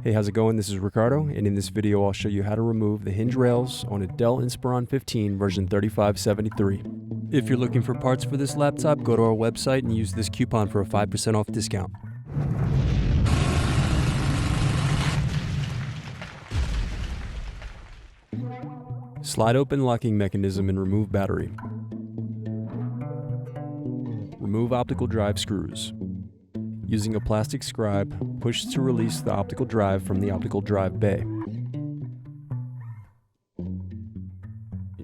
Hey, how's it going? This is Ricardo, and in this video I'll show you how to remove the hinge rails on a Dell Inspiron 15 version 3573. If you're looking for parts for this laptop, go to our website and use this coupon for a 5% off discount. Slide open locking mechanism and remove battery. Remove optical drive screws. Using a plastic scribe, push to release the optical drive from the optical drive bay.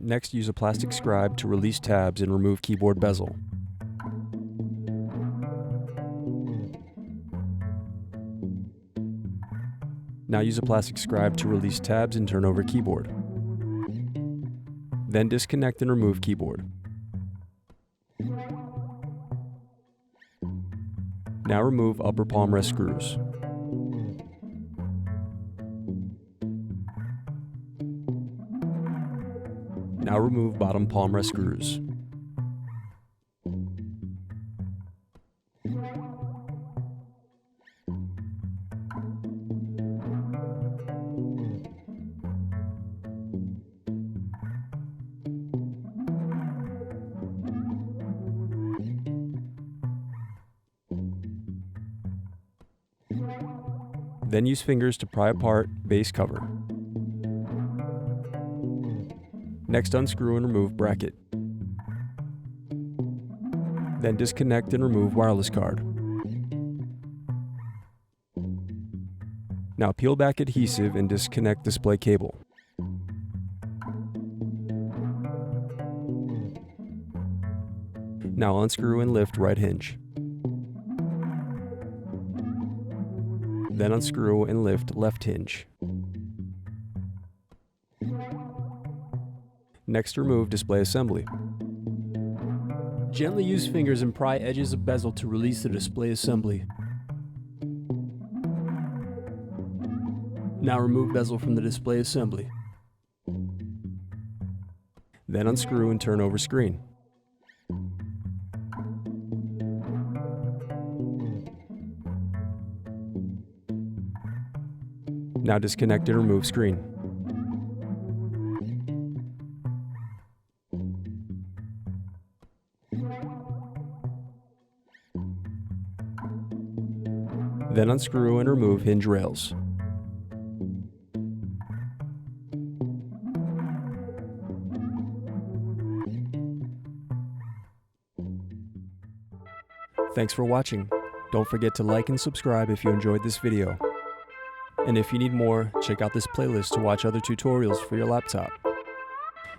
Next, use a plastic scribe to release tabs and remove keyboard bezel. Now use a plastic scribe to release tabs and turn over keyboard. Then disconnect and remove keyboard. Now remove upper palmrest screws. Now remove bottom palmrest screws. Then use fingers to pry apart base cover. Next, unscrew and remove bracket. Then disconnect and remove wireless card. Now peel back adhesive and disconnect display cable. Now unscrew and lift right hinge. Then unscrew and lift left hinge. Next, remove display assembly. Gently use fingers and pry edges of bezel to release the display assembly. Now remove bezel from the display assembly. Then unscrew and turn over screen. Now disconnect and remove screen. Then unscrew and remove hinge rails. Thanks for watching. Don't forget to like and subscribe if you enjoyed this video. And if you need more, check out this playlist to watch other tutorials for your laptop.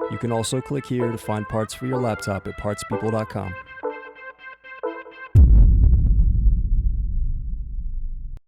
You can also click here to find parts for your laptop at partspeople.com.